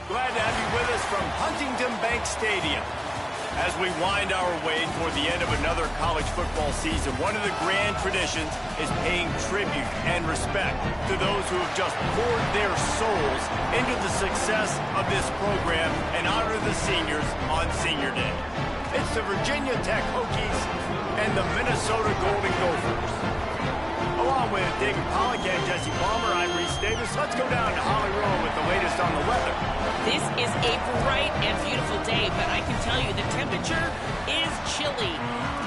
Glad to have you with us from Huntington Bank Stadium. As we wind our way toward the end of another college football season, one of the grand traditions is paying tribute and respect to those who have just poured their souls into the success of this program and honor the seniors on Senior Day. It's the Virginia Tech Hokies and the Minnesota Golden Gophers. Along with David Pollack and Jesse Palmer, I'm Reese Davis. Let's go down to Holly Rowe with the latest on the weather. This is a bright and beautiful day, but I can tell you the temperature is chilly.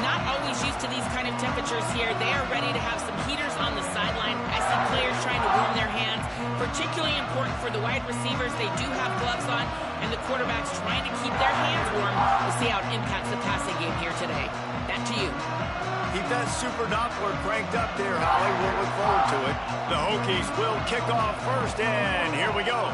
Not always used to these kind of temperatures here. They are ready to have some heaters on the sideline. I see players trying to warm their hands. Particularly important for the wide receivers. They do have gloves on, and the quarterbacks trying to keep their hands warm. We'll see how it impacts the passing game here today. Back to you. Keep that Super Doppler cranked up there, Holly. We'll look forward to it. The Hokies will kick off first, and here we go.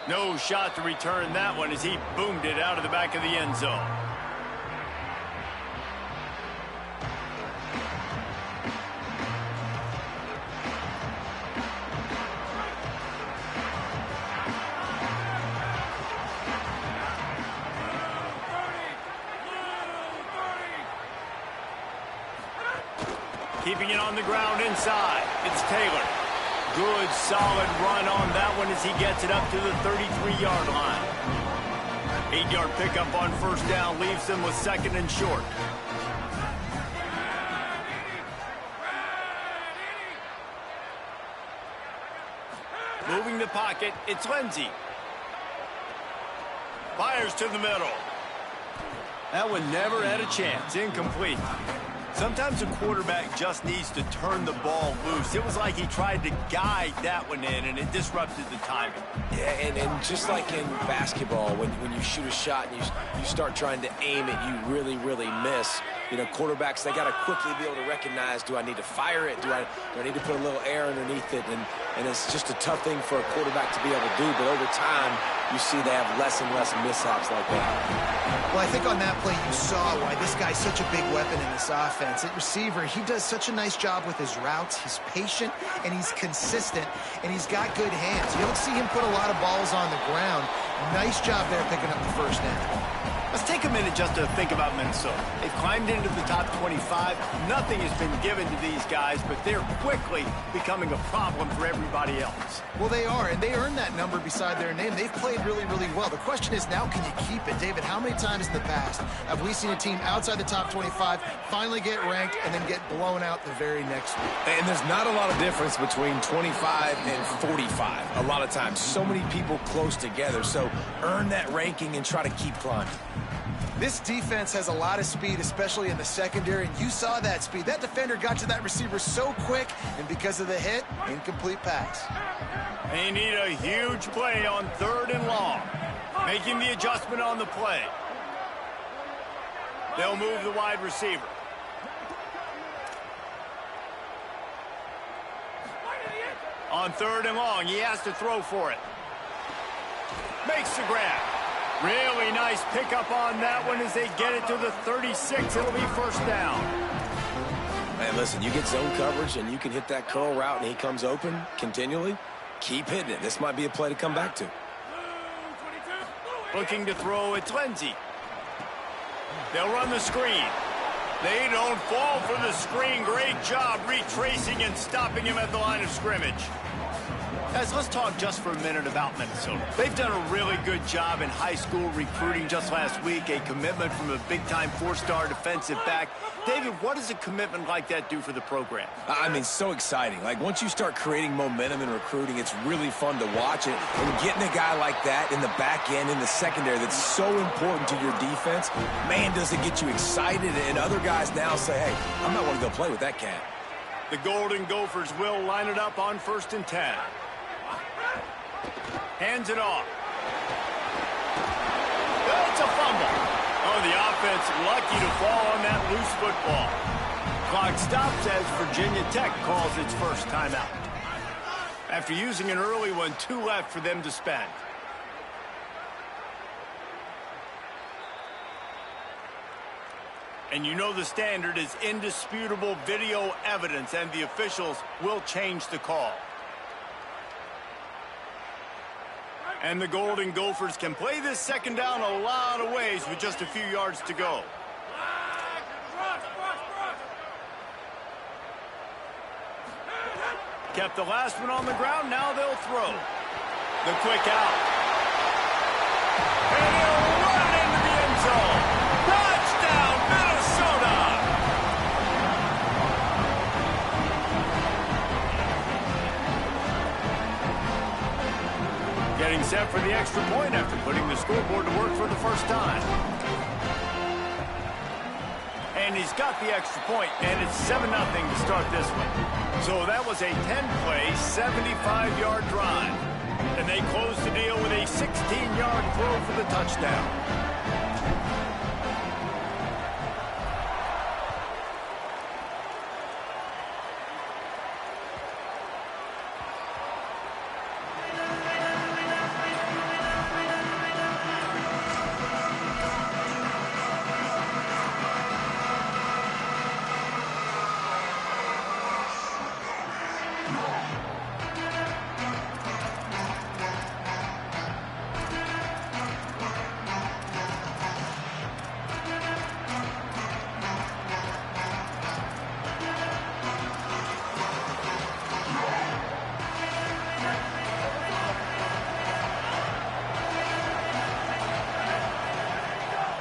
No shot to return that one as he boomed it out of the back of the end zone. Keeping it on the ground inside. It's Taylor. Good, solid run on that one as he gets it up to the 33-yard line. 8-yard pickup on first down leaves them with second and short. Moving the pocket, it's Lindsey. Fires to the middle. That one never had a chance. Incomplete. Sometimes a quarterback just needs to turn the ball loose. It was like he tried to guide that one in, and it disrupted the timing. Yeah, and just like in basketball, when you shoot a shot and you start trying to aim it, you really, really miss. You know, quarterbacks, they got to quickly be able to recognize, do I need to fire it? Do I need to put a little air underneath it? And it's just a tough thing for a quarterback to be able to do. But over time, you see they have less and less mishaps like that. Well, I think on that play you saw why this guy's such a big weapon in this offense. At receiver, he does such a nice job with his routes. He's patient, and he's consistent, and he's got good hands. You don't see him put a lot of balls on the ground. Nice job there picking up the first down. Let's take a minute just to think about Minnesota. They've climbed into the top 25. Nothing has been given to these guys, but they're quickly becoming a problem for everybody else. Well, they are, and they earned that number beside their name. They've played really, really well. The question is now, can you keep it? David, how many times in the past have we seen a team outside the top 25 finally get ranked and then get blown out the very next week? And there's not a lot of difference between 25 and 45 a lot of times. So many people close together. So earn that ranking and try to keep climbing. This defense has a lot of speed, especially in the secondary, and you saw that speed. That defender got to that receiver so quick, and because of the hit, incomplete pass. They need a huge play on third and long. Making the adjustment on the play. They'll move the wide receiver. On third and long, he has to throw for it. Makes the grab. Really nice pickup on that one as they get it to the 36. It'll be first down. Man, listen, you get zone coverage and you can hit that curl route and he comes open continually. Keep hitting it. This might be a play to come back to. Looking to throw, it's Lindsey. They'll run the screen. They don't fall for the screen. Great job retracing and stopping him at the line of scrimmage. Guys, let's talk just for a minute about Minnesota. They've done a really good job in high school recruiting just last week, a commitment from a big-time four-star defensive back. David, what does a commitment like that do for the program? I mean, so exciting. Like, once you start creating momentum in recruiting, it's really fun to watch it. And getting a guy like that in the back end, in the secondary, that's so important to your defense, man, does it get you excited. And other guys now say, hey, I'm not going to go play with that cat. The Golden Gophers will line it up on 1st and 10. Hands it off. It's a fumble. Oh, the offense lucky to fall on that loose football. Clock stops as Virginia Tech calls its first timeout. After using an early one, 2 left for them to spend. And you know the standard is indisputable video evidence, and the officials will change the call. And the Golden Gophers can play this second down a lot of ways with just a few yards to go. Kept the last one on the ground, now they'll throw. The quick out. And he'll run into the end zone. Touchdown, Minnesota! Getting set for the extra point after putting the scoreboard to work for the first time. And he's got the extra point, and it's 7-0 to start this one. So that was a 10-play, 75-yard drive. And they close the deal with a 16-yard throw for the touchdown.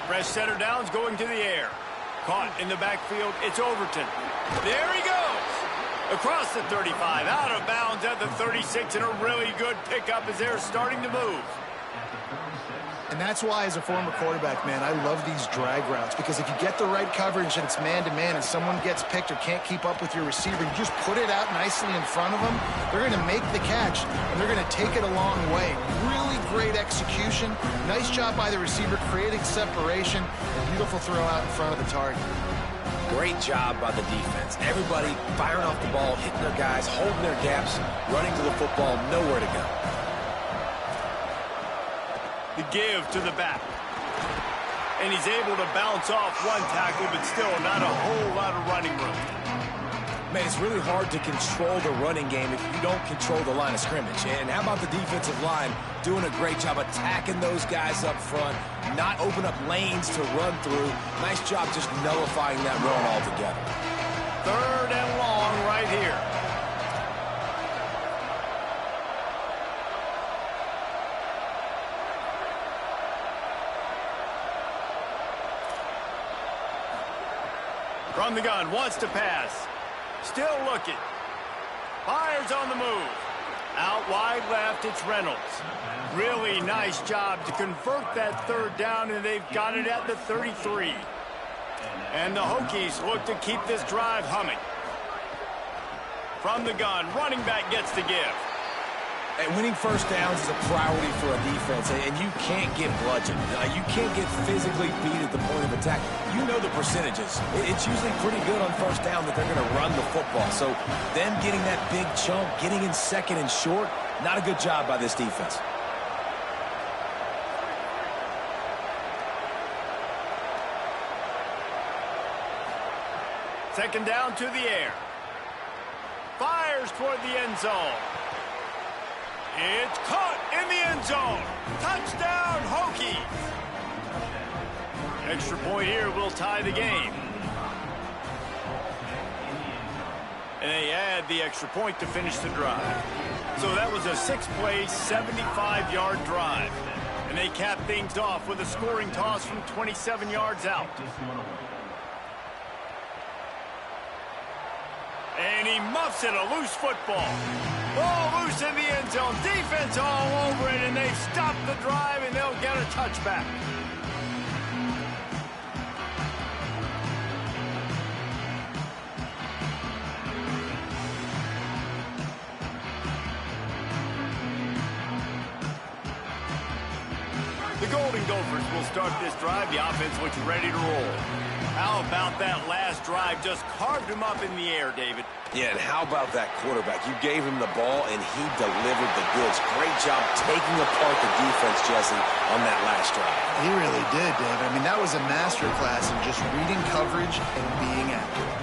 Fresh setter downs going to the air. Caught in the backfield, it's Overton. There he goes! Across the 35, out of bounds at the 36, and a really good pickup as they're starting to move. And that's why, as a former quarterback, man, I love these drag routes, because if you get the right coverage and it's man-to-man and someone gets picked or can't keep up with your receiver, you just put it out nicely in front of them, they're going to make the catch, and they're going to take it a long way. Really great execution. Nice job by the receiver creating separation. And beautiful throw out in front of the target. Great job by the defense. Everybody firing off the ball, hitting their guys, holding their gaps, running to the football, nowhere to go. The give to the back. And he's able to bounce off one tackle, but still not a whole lot of running room. Man, it's really hard to control the running game if you don't control the line of scrimmage. And how about the defensive line doing a great job attacking those guys up front, not open up lanes to run through. Nice job just nullifying that run altogether. 3rd and long right here. From the gun, wants to pass. Still looking. Fires on the move. Out wide left, it's Reynolds. Really nice job to convert that 3rd down, and they've got it at the 33. And the Hokies look to keep this drive humming. From the gun, running back gets the give. And winning first downs is a priority for a defense, and you can't get bludgeoned. You can't get physically beat at the point of attack. You know the percentages. It's usually pretty good on first down that they're going to run the football. So them getting that big chunk, getting in second and short, not a good job by this defense. Second down to the air. Fires toward the end zone. It's caught in the end zone. Touchdown, Hokies. Extra point here will tie the game. And they add the extra point to finish the drive. So that was a 6-play, 75-yard drive. And they cap things off with a scoring toss from 27 yards out. And he muffs it, a loose football. Ball loose in the end zone. Defense all over it, and they've stopped the drive, and they'll get a touchback. The Golden Gophers will start this drive. The offense looks ready to roll. How about that last drive? Just carved him up in the air, David. Yeah, and how about that quarterback? You gave him the ball, and he delivered the goods. Great job taking apart the defense, Jesse, on that last drive. He really did, David. I mean, that was a masterclass in just reading coverage and being accurate.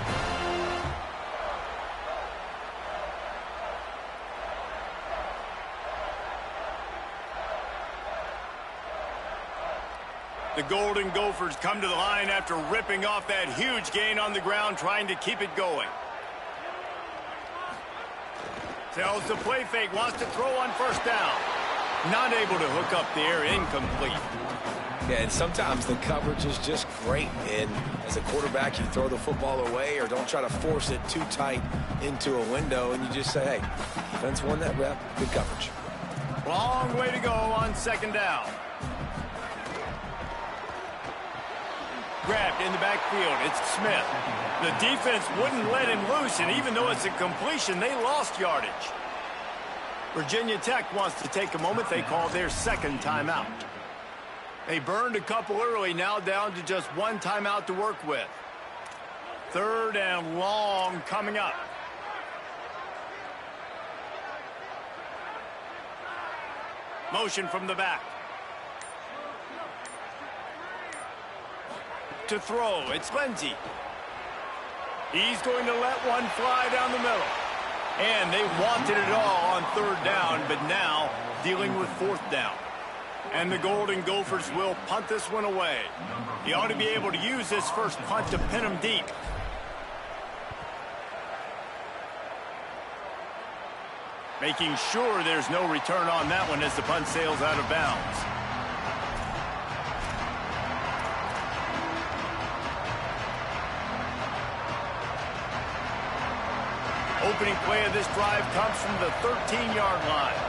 The Golden Gophers come to the line after ripping off that huge gain on the ground, trying to keep it going. Tells the play fake, wants to throw on first down. Not able to hook up there, incomplete. Yeah, and sometimes the coverage is just great. And as a quarterback, you throw the football away or don't try to force it too tight into a window, and you just say, hey, defense won that rep, good coverage. Long way to go on second down. Grabbed in the backfield. It's Smith. The defense wouldn't let him loose, and even though it's a completion, they lost yardage. Virginia Tech wants to take a moment. They call their second timeout. They burned a couple early, now down to just one timeout to work with. Third and long coming up. Motion from the back. To throw, it's Lindsey. He's going to let one fly down the middle. And they wanted it all on third down, but now dealing with fourth down. And the Golden Gophers will punt this one away. He ought to be able to use this first punt to pin him deep. Making sure there's no return on that one as the punt sails out of bounds. Opening play of this drive comes from the 13-yard line.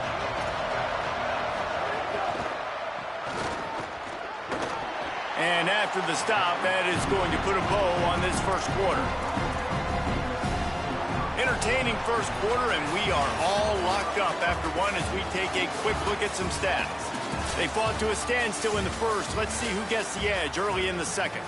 And after the stop, that is going to put a bow on this first quarter. Entertaining first quarter, and we are all locked up after one as we take a quick look at some stats. They fought to a standstill in the first. Let's see who gets the edge early in the second.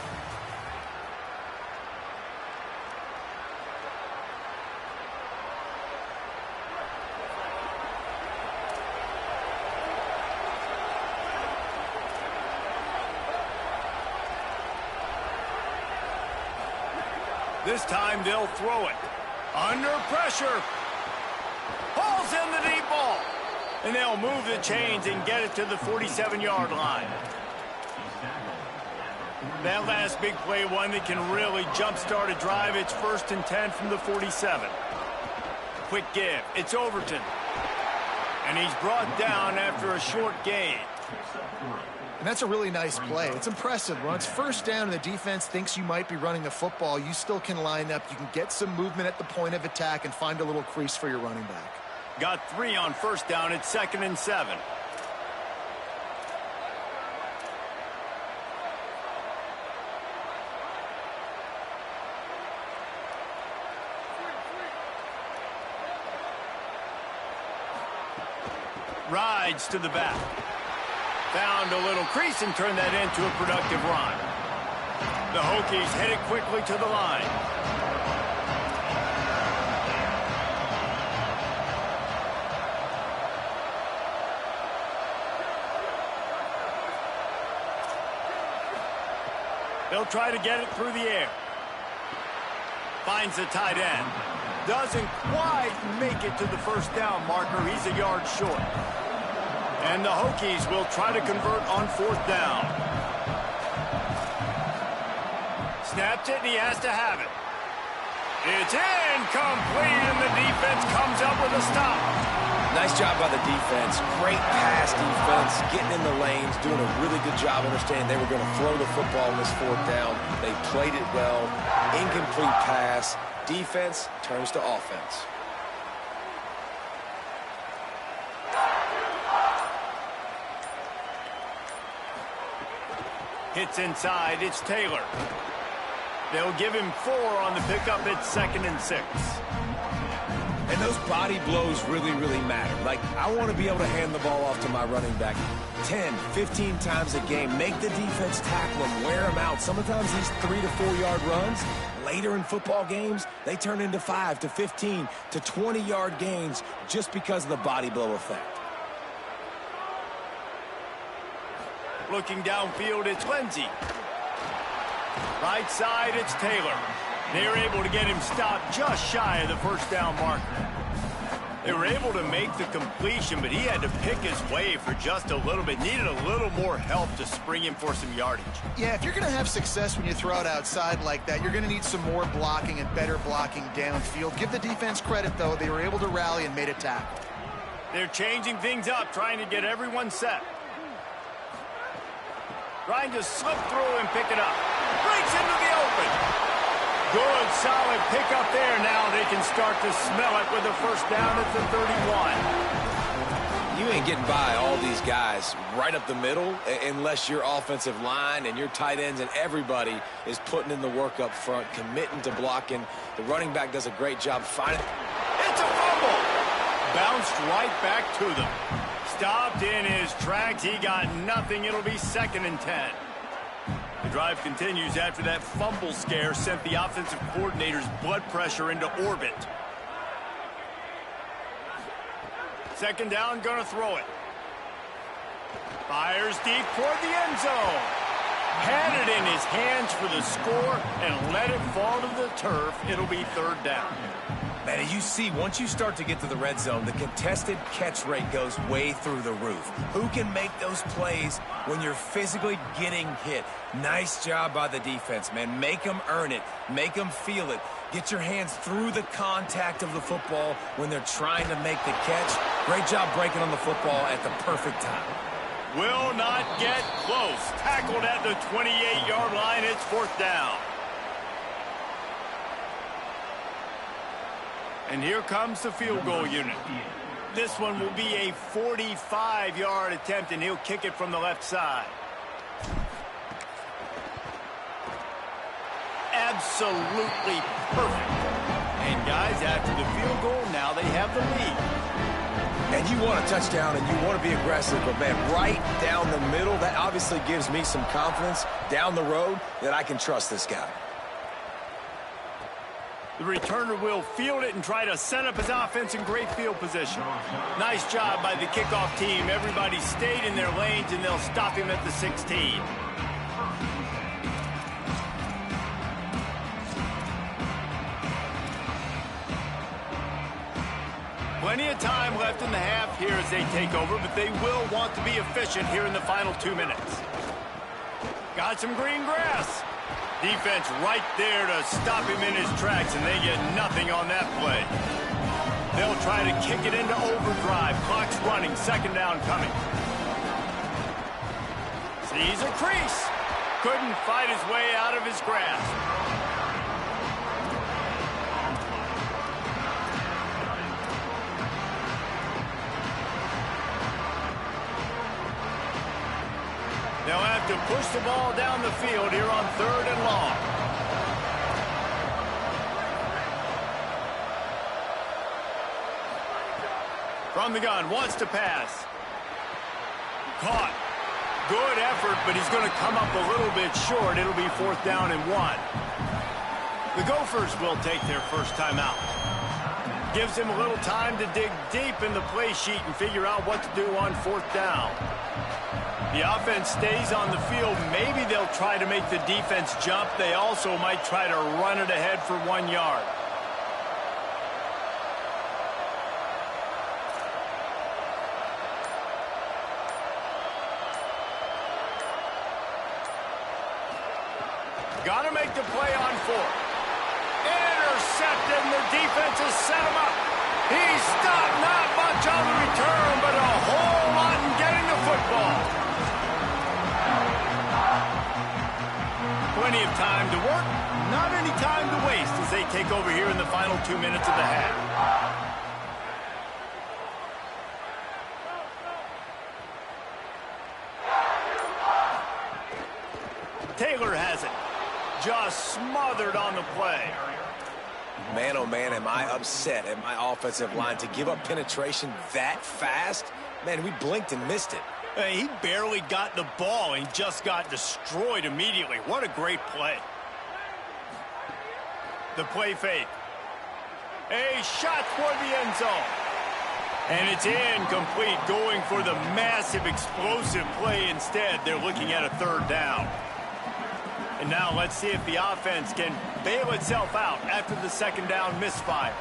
This time they'll throw it. Under pressure. Pulls in the deep ball. And they'll move the chains and get it to the 47-yard line. That last big play, one that can really jumpstart a drive. It's 1st and 10 from the 47. Quick give. It's Overton. And he's brought down after a short gain. And that's a really nice play. It's impressive. When it's first down and the defense thinks you might be running the football, you still can line up. You can get some movement at the point of attack and find a little crease for your running back. Got 3 on first down. It's 2nd and 7. Rides to the back. Found a little crease and turned that into a productive run. The Hokies headed quickly to the line. They'll try to get it through the air. Finds the tight end. Doesn't quite make it to the first down marker. He's a yard short. And the Hokies will try to convert on fourth down. Snaps it, and he has to have it. It's incomplete, and the defense comes up with a stop. Nice job by the defense. Great pass defense, getting in the lanes, doing a really good job understanding they were going to throw the football on this fourth down. They played it well. Incomplete pass. Defense turns to offense. Hits inside. It's Taylor. They'll give him 4 on the pickup. It's 2nd and 6. And those body blows really, really matter. Like, I want to be able to hand the ball off to my running back 10, 15 times a game. Make the defense tackle him, wear him out. Sometimes these 3 to 4 yard runs, later in football games, they turn into 5 to 15 to 20 yard gains just because of the body blow effect. Looking downfield, it's Lindsey. Right side, it's Taylor. They're able to get him stopped just shy of the first down marker. They were able to make the completion, but he had to pick his way for just a little bit. Needed a little more help to spring him for some yardage. Yeah, if you're going to have success when you throw it outside like that, you're going to need some more blocking and better blocking downfield. Give the defense credit, though. They were able to rally and made a tackle. They're changing things up, trying to get everyone set. Trying to slip through and pick it up. Breaks into the open. Good, solid pickup there. Now they can start to smell it with a first down at the 31. You ain't getting by all these guys right up the middle unless your offensive line and your tight ends and everybody is putting in the work up front, committing to blocking. The running back does a great job finding. It's a fumble. Bounced right back to them. Stopped in his tracks. He got nothing. It'll be 2nd and 10. The drive continues after that fumble scare sent the offensive coordinator's blood pressure into orbit. 2nd down, gonna throw it. Fires deep toward the end zone. Had it in his hands for the score and let it fall to the turf. It'll be 3rd down. Man, you see, once you start to get to the red zone, the contested catch rate goes way through the roof. Who can make those plays when you're physically getting hit? Nice job by the defense, man. Make them earn it. Make them feel it. Get your hands through the contact of the football when they're trying to make the catch. Great job breaking on the football at the perfect time. Will not get close. Tackled at the 28-yard line. It's 4th down. And here comes the field goal unit. This one will be a 45-yard attempt, and he'll kick it from the left side. Absolutely perfect. And guys, after the field goal, now they have the lead. And you want a touchdown and you want to be aggressive, but man, right down the middle, that obviously gives me some confidence down the road that I can trust this guy. The returner will field it and try to set up his offense in great field position. Nice job by the kickoff team. Everybody stayed in their lanes, and they'll stop him at the 16. Plenty of time left in the half here as they take over, but they will want to be efficient here in the final 2 minutes. Got some green grass. Defense right there to stop him in his tracks, and they get nothing on that play. They'll try to kick it into overdrive. Clock's running. 2nd down coming. Sees a crease. Couldn't fight his way out of his grasp. They'll have to push the ball down the field here on 3rd and long. From the gun, wants to pass. Caught. Good effort, but he's going to come up a little bit short. It'll be 4th down and 1. The Gophers will take their first time out. Gives him a little time to dig deep in the play sheet and figure out what to do on 4th down. The offense stays on the field. Maybe they'll try to make the defense jump. They also might try to run it ahead for 1 yard. Got to make the play on 4th. Intercepted, and the defense has set him up. He's stopped. Not much on the return, but a whole lot in getting the football. Plenty of time to work, not any time to waste as they take over here in the final 2 minutes of the half. Taylor has it. Just smothered on the play. Man, oh man, am I upset at my offensive line to give up penetration that fast? Man, we blinked and missed it. Hey, he barely got the ball and just got destroyed immediately. What a great play. The play fake. A shot toward the end zone. And it's incomplete, going for the massive explosive play instead. They're looking at a third down. And now let's see if the offense can bail itself out after the second down misfire.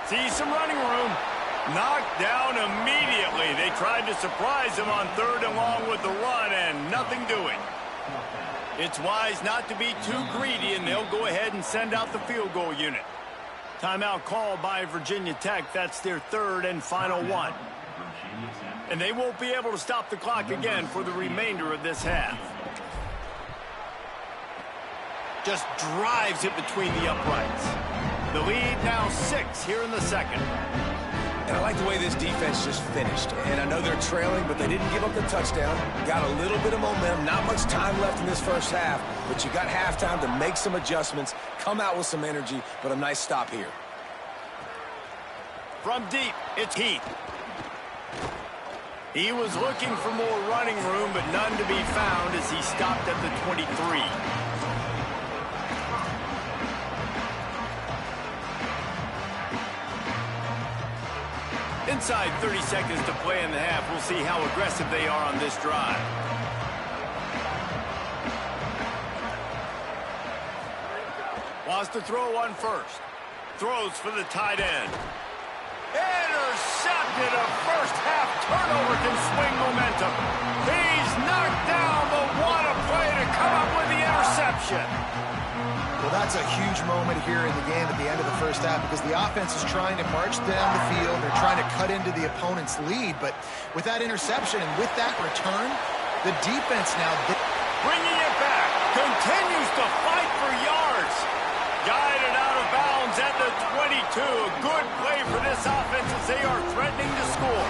See some running room. Knocked down immediately. They tried to surprise him on third and long with the run, and nothing doing. It's wise not to be too greedy, and they'll go ahead and send out the field goal unit. Timeout called by Virginia Tech. That's their third and final one. And they won't be able to stop the clock again for the remainder of this half. Just drives it between the uprights. The lead now 6 here in the second. And I like the way this defense just finished. And I know they're trailing, but they didn't give up the touchdown. Got a little bit of momentum. Not much time left in this first half, but you got halftime to make some adjustments, come out with some energy, but a nice stop here. From deep, it's Heath. He was looking for more running room, but none to be found as he stopped at the 23. Inside 30 seconds to play in the half. We'll see how aggressive they are on this drive. Wants to throw one first. Throws for the tight end. Intercepted. A first half turnover can swing momentum. He's knocked down, but what a play to come up with the interception. Well, that's a huge moment here in the game at the end of the first half because the offense is trying to march down the field. They're trying to cut into the opponent's lead. But with that interception and with that return, the defense now... Bringing it back. Continues to fight for yards. Guided out of bounds at the 22. A good play for this offense as they are threatening to score.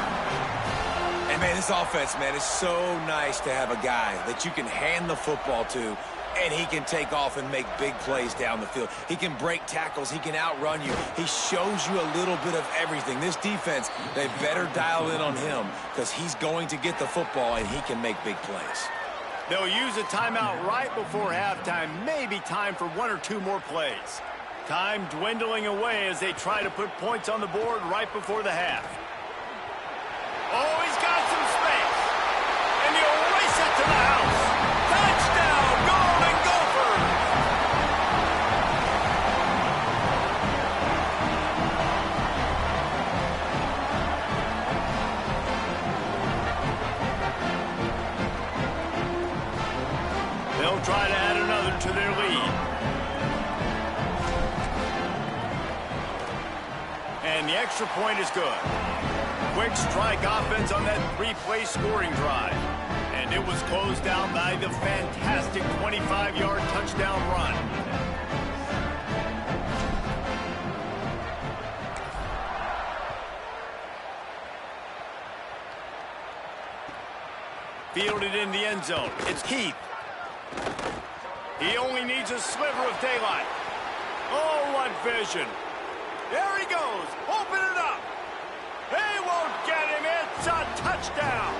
And, man, this offense, man, is so nice to have a guy that you can hand the football to, and he can take off and make big plays down the field. He can break tackles. He can outrun you. He shows you a little bit of everything. This defense, they better dial in on him because he's going to get the football, and he can make big plays. They'll use a timeout right before halftime. Maybe time for 1 or 2 more plays. Time dwindling away as they try to put points on the board right before the half. Oh, he's got some space. And he'll race it to the house. Touchdown, Golden Gophers! They'll try to add another to their lead. And the extra point is good. Quick strike offense on that 3-play scoring drive. And it was closed down by the fantastic 25-yard touchdown run. Fielded in the end zone. It's Heath. He only needs a sliver of daylight. Oh, what vision. There he goes. Open it up. They won't get him. It's a touchdown.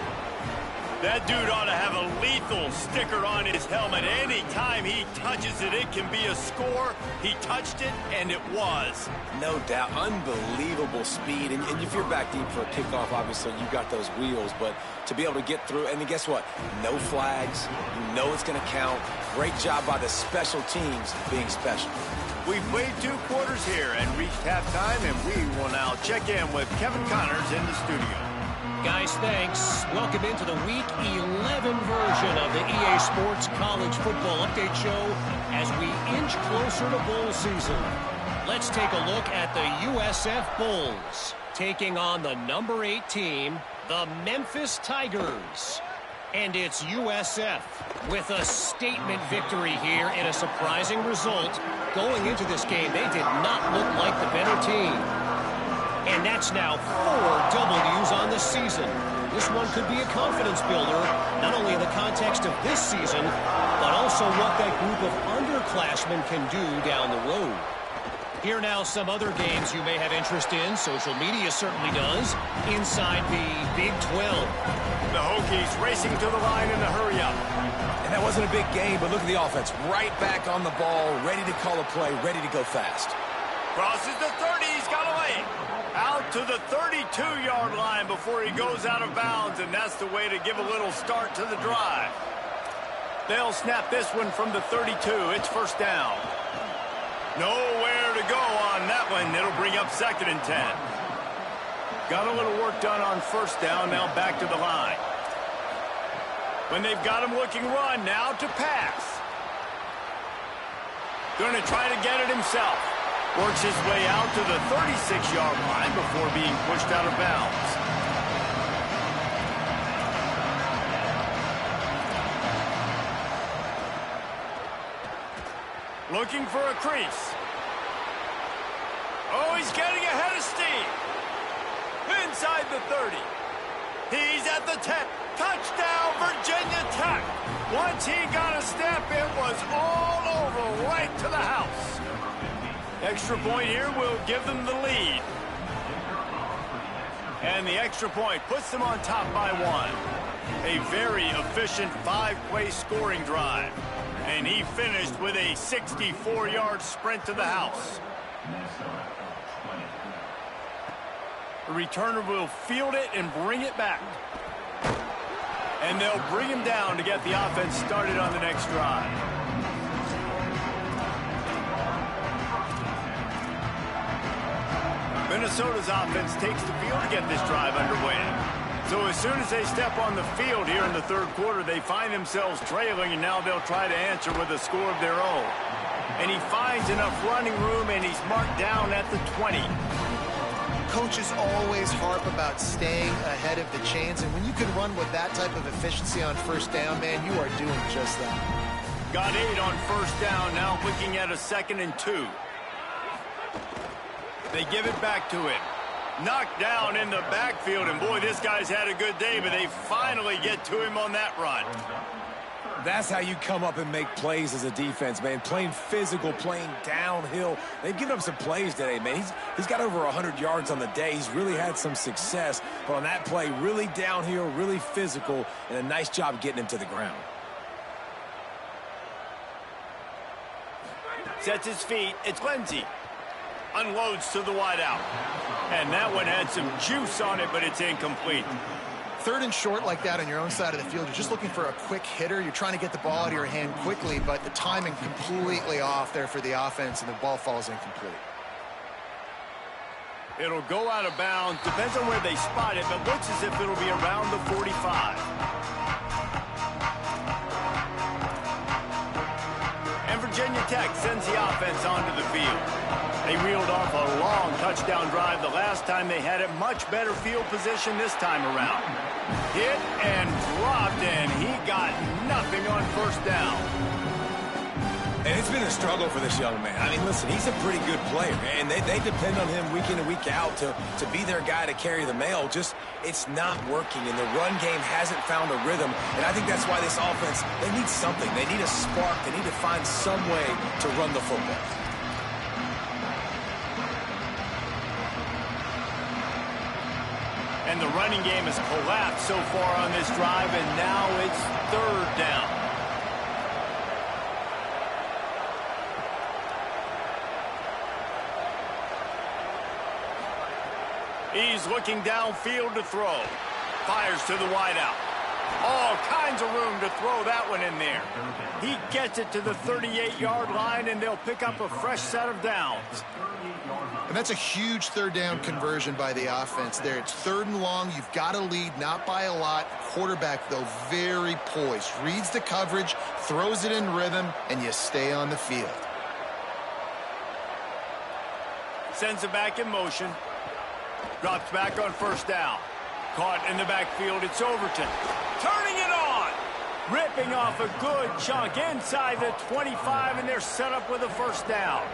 That dude ought to have a lethal sticker on his helmet. Anytime he touches it, it can be a score. He touched it, and it was. No doubt. Unbelievable speed. And if you're back deep for a kickoff, obviously you've got those wheels. But to be able to get through, and then guess what? No flags. You know it's going to count. Great job by the special teams being special. We've played 2 quarters here and reached halftime, and we will now check in with Kevin Connors in the studio. Guys, thanks. Welcome into the Week 11 version of the EA Sports College Football Update Show as we inch closer to bowl season. Let's take a look at the USF Bulls taking on the number 8 team, the Memphis Tigers. And it's USF with a statement victory here in a surprising result. Going into this game, they did not look like the better team. And that's now 4 W's on the season. This one could be a confidence builder, not only in the context of this season, but also what that group of underclassmen can do down the road. Here now some other games you may have interest in. Social media certainly does. Inside the Big 12. The Hokies racing to the line in the hurry-up. And that wasn't a big game, but look at the offense. Right back on the ball, ready to call a play, ready to go fast. Crosses the 30, he's got away. Out to the 32-yard line before he goes out of bounds, and that's the way to give a little start to the drive. They'll snap this one from the 32. It's first down. Nowhere to go on that one. It'll bring up 2nd and 10. Got a little work done on first down. Now back to the line. When they've got him looking run, now to pass. Going to try to get it himself. Works his way out to the 36-yard line before being pushed out of bounds. Looking for a crease. Oh, he's getting ahead of steam. Inside the 30. He's at the 10. Touchdown, Virginia Tech. Once he got a step, it was all over, right to the house. Extra point here will give them the lead. And the extra point puts them on top by 1. A very efficient 5-play scoring drive. And he finished with a 64-yard sprint to the house. The returner will field it and bring it back. And they'll bring him down to get the offense started on the next drive. Minnesota's offense takes the field to get this drive underway. So as soon as they step on the field here in the third quarter, they find themselves trailing, and now they'll try to answer with a score of their own. And he finds enough running room, and he's marked down at the 20. Coaches always harp about staying ahead of the chains, and when you can run with that type of efficiency on first down, man, you are doing just that. Got 8 on first down, now looking at a 2nd and 2. They give it back to him. Knocked down in the backfield, and boy, this guy's had a good day, but they finally get to him on that run. That's how you come up and make plays as a defense, man. Playing physical, playing downhill. They've given up some plays today, man. He's got over 100 yards on the day. He's really had some success. But on that play, really downhill, really physical, and a nice job getting him to the ground. Sets his feet. It's Lindsey. Unloads to the wideout. And that one had some juice on it, but it's incomplete. 3rd and short like that on your own side of the field, you're just looking for a quick hitter. You're trying to get the ball out of your hand quickly, but the timing completely off there for the offense, and the ball falls incomplete. It'll go out of bounds. Depends on where they spot it, but looks as if it'll be around the 45. And Virginia Tech sends the offense onto the field. They reeled off a long touchdown drive the last time they had it. Much better field position this time around. Hit and dropped, and he got nothing on first down. And it's been a struggle for this young man. I mean, listen, he's a pretty good player, and they depend on him week in and week out to be their guy to carry the mail. Just, it's not working, and the run game hasn't found a rhythm. And I think that's why this offense, they need something. They need a spark. They need to find some way to run the football. And the running game has collapsed so far on this drive, and now it's 3rd down. He's looking downfield to throw. Fires to the wideout. All kinds of room to throw that one in there. He gets it to the 38-yard line, and they'll pick up a fresh set of downs. And that's a huge 3rd down conversion by the offense there. It's 3rd and long. You've got to lead, not by a lot. Quarterback, though, very poised. Reads the coverage, throws it in rhythm, and you stay on the field. Sends it back in motion. Drops back on first down. Caught in the backfield. It's Overton. Turning it on. Ripping off a good chunk inside the 25, and they're set up with a first down.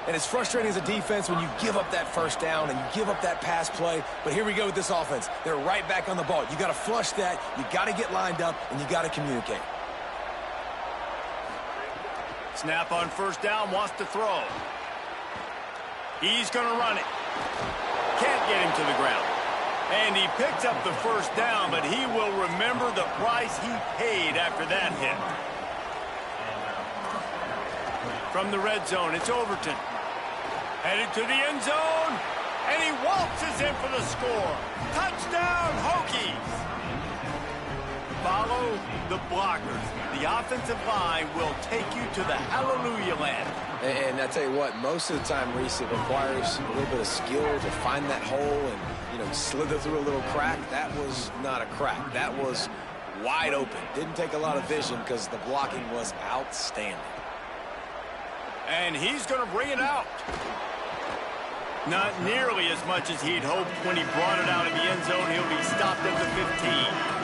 And it's frustrating as a defense when you give up that first down and you give up that pass play. But here we go with this offense. They're right back on the ball. You got to flush that. You got to get lined up, and you got to communicate. Snap on first down, wants to throw. He's going to run it. Can't get him to the ground. And he picks up the first down, but he will remember the price he paid after that hit. From the red zone, it's Overton. Headed to the end zone, and he waltzes in for the score. Touchdown, Hokies! Follow the blockers. The offensive line will take you to the hallelujah land. And I tell you what, most of the time, Reese, it requires a little bit of skill to find that hole and, you know, slither through a little crack. That was not a crack. That was wide open. Didn't take a lot of vision because the blocking was outstanding. And he's going to bring it out. Not nearly as much as he'd hoped when he brought it out of the end zone. He'll be stopped at the 15.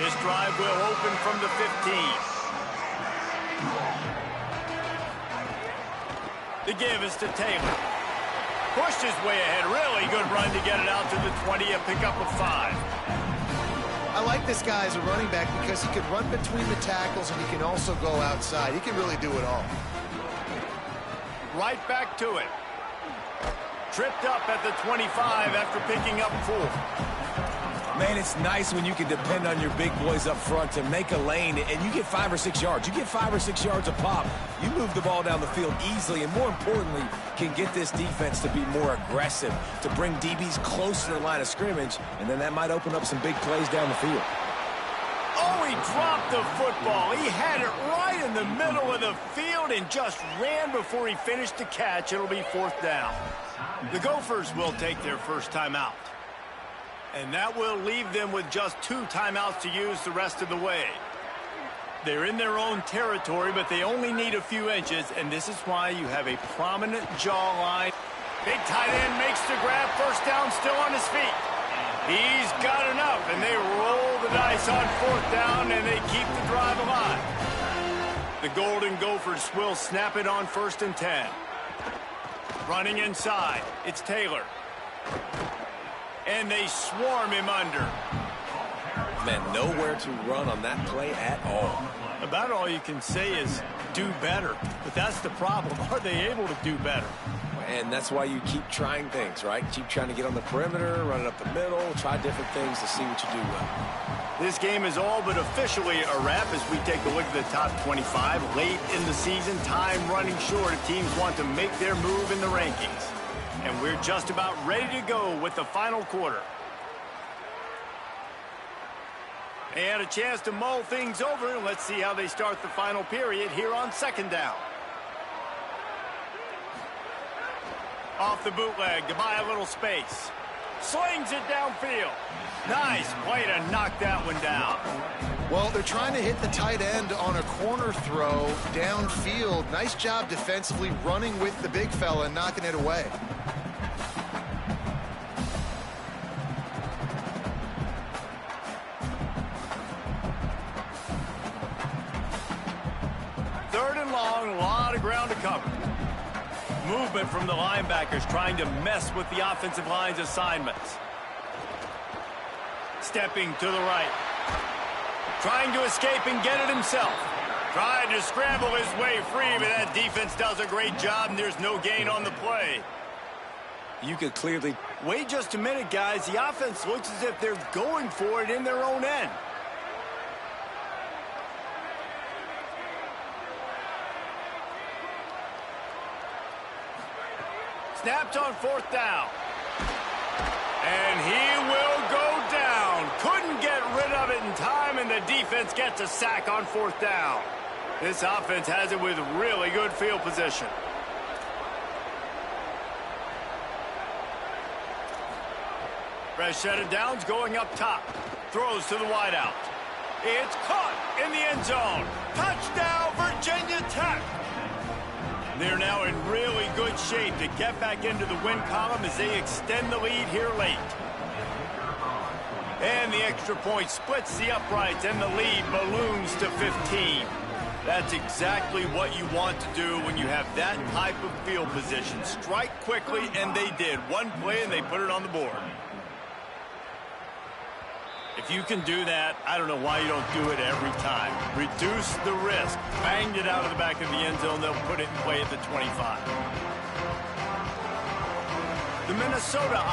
This drive will open from the 15. The give is to Taylor. Pushed his way ahead. Really good run to get it out to the 20 and pick up a 5. I like this guy as a running back because he can run between the tackles and he can also go outside. He can really do it all. Right back to it. Tripped up at the 25 after picking up 4. Man, it's nice when you can depend on your big boys up front to make a lane, and you get 5 or 6 yards. You get 5 or 6 yards a pop. You move the ball down the field easily, and more importantly, can get this defense to be more aggressive, to bring DBs close to the line of scrimmage, and then that might open up some big plays down the field. Oh, he dropped the football. He had it right in the middle of the field and just ran before he finished the catch. It'll be 4th down. The Gophers will take their first timeout. And that will leave them with just 2 timeouts to use the rest of the way. They're in their own territory, but they only need a few inches, and this is why you have a prominent jawline. Big tight end makes the grab, first down, still on his feet. He's got enough, and they roll the dice on 4th down, and they keep the drive alive. The Golden Gophers will snap it on 1st and 10. Running inside, it's Taylor. And they swarm him under. Man, nowhere to run on that play at all. About all you can say is do better. But that's the problem. Are they able to do better? And that's why you keep trying things, right? Keep trying to get on the perimeter, run it up the middle, try different things to see what you do well. This game is all but officially a wrap as we take a look at the top 25. Late in the season, time running short. Teams want to make their move in the rankings. And we're just about ready to go with the final quarter. They had a chance to mull things over. Let's see how they start the final period here on 2nd down. Off the bootleg to buy a little space. Slings it downfield. Nice play to knock that one down. Well, they're trying to hit the tight end on a corner throw downfield. Nice job defensively running with the big fella and knocking it away. Long, a lot of ground to cover. Movement from the linebackers trying to mess with the offensive line's assignments. Stepping to the right. Trying to escape and get it himself. Trying to scramble his way free, but that defense does a great job, and there's no gain on the play. You could clearly... Wait just a minute, guys. The offense looks as if they're going for it in their own end. Snapped on 4th down. And he will go down. Couldn't get rid of it in time, and the defense gets a sack on 4th down. This offense has it with really good field position. Fresh set of downs going up top. Throws to the wideout. It's caught in the end zone. Touchdown, Virginia Tech. They're now in really good shape to get back into the win column as they extend the lead here late. And the extra point splits the uprights, and the lead balloons to 15. That's exactly what you want to do when you have that type of field position. Strike quickly, and they did. One play, and they put it on the board. If you can do that, I don't know why you don't do it every time. Reduce the risk. Banged it out of the back of the end zone. They'll put it in play at the 25. The Minnesota